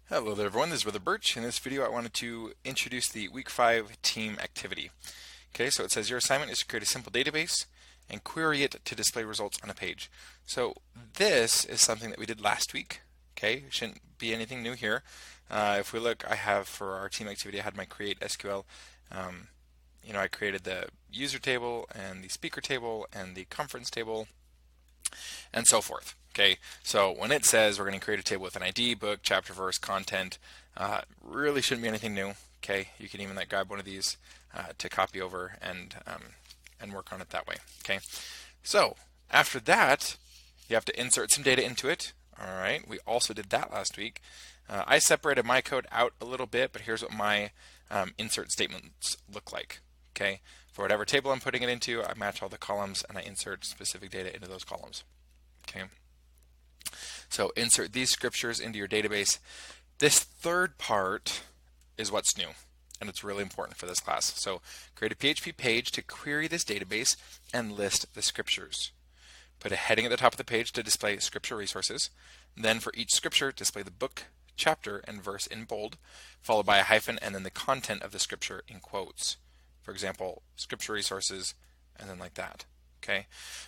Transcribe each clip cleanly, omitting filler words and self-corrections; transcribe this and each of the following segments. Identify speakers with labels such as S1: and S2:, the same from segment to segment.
S1: Hello there everyone, this is Brother Birch. In this video I wanted to introduce the week 5 team activity. Okay, so it says your assignment is to create a simple database and query it to display results on a page. So this is something that we did last week. Okay, shouldn't be anything new here. If we look, I have for our team activity, I had my create SQL. I created the user table and the speaker table and the conference table and so forth. Okay, so when it says we're going to create a table with an ID, book, chapter, verse, content, really shouldn't be anything new. Okay, you can even grab one of these to copy over and work on it that way. Okay, so after that, you have to insert some data into it. All right, we also did that last week. I separated my code out a little bit, but here's what my insert statements look like. Okay, for whatever table I'm putting it into, I match all the columns and I insert specific data into those columns. Okay. So insert these scriptures into your database. This third part is what's new, and it's really important for this class. So create a PHP page to query this database and list the scriptures. Put a heading at the top of the page to display scripture resources. Then for each scripture, display the book, chapter, and verse in bold, followed by a hyphen and then the content of the scripture in quotes. For example, scripture resources, and then like that. Okay,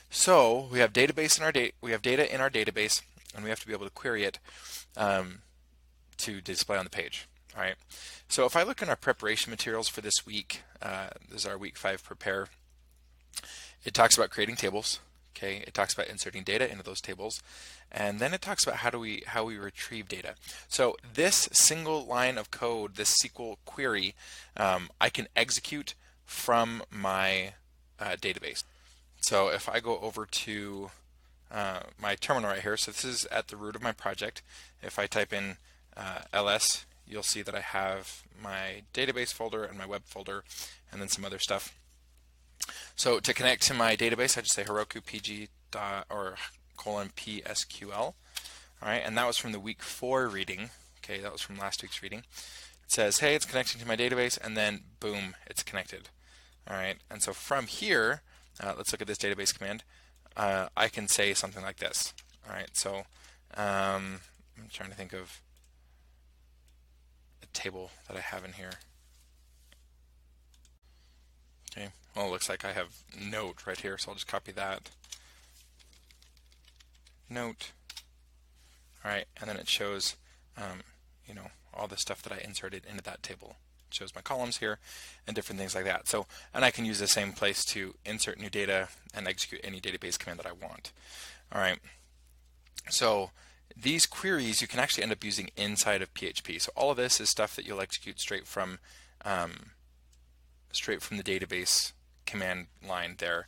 S1: so we have data in our database, and we have to be able to query it to display on the page. All right. So if I look in our preparation materials for this week, this is our week 5 prepare. It talks about creating tables. Okay, it talks about inserting data into those tables, and then it talks about how we retrieve data. So this single line of code, this SQL query, I can execute from my database. So if I go over to my terminal right here, so this is at the root of my project. If I type in ls, you'll see that I have my database folder and my web folder and then some other stuff. So to connect to my database, I just say Heroku pg :psql. All right, and that was from the week 4 reading. Okay, that was from last week's reading. It says, hey, it's connecting to my database, and then boom, it's connected. All right, and so from here, let's look at this database command. I can say something like this. All right, so I'm trying to think of a table that I have in here. Okay, well, it looks like I have note right here, so I'll just copy that. Note. All right, and then it shows, all the stuff that I inserted into that table. It shows my columns here and different things like that. So, and I can use the same place to insert new data and execute any database command that I want. All right. So these queries you can actually end up using inside of PHP. So all of this is stuff that you'll execute straight from the database command line there.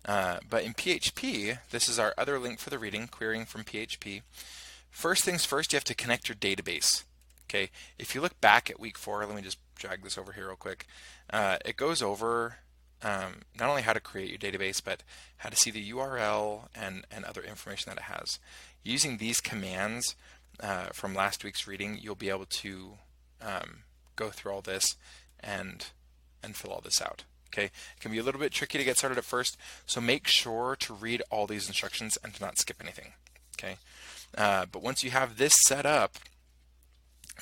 S1: But in PHP, this is our other link for the reading, querying from PHP. First things first, you have to connect your database. Okay, if you look back at week 4, let me just drag this over here real quick. It goes over not only how to create your database, but how to see the URL and other information that it has. Using these commands from last week's reading, you'll be able to go through all this and fill all this out. Okay, it can be a little bit tricky to get started at first, so make sure to read all these instructions and to not skip anything. Okay, but once you have this set up,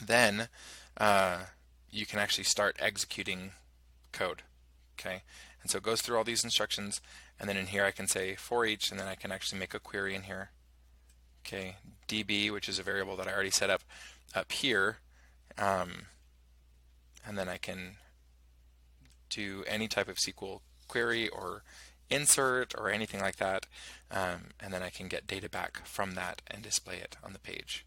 S1: then you can actually start executing code. Okay, and so it goes through all these instructions, and then in here I can say for each, and then I can actually make a query in here. Okay, db, which is a variable that I already set up here, and then I can do any type of SQL query or insert or anything like that, and then I can get data back from that and display it on the page.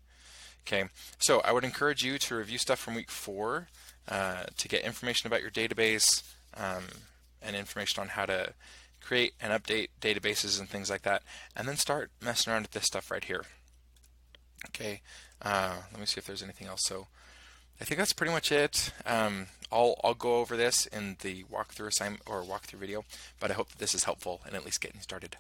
S1: Okay, so I would encourage you to review stuff from week 4 to get information about your database and information on how to create and update databases and things like that, and then start messing around with this stuff right here. Okay, let me see if there's anything else. So I think that's pretty much it. I'll go over this in the walkthrough assignment or walkthrough video, but I hope that this is helpful in at least getting started.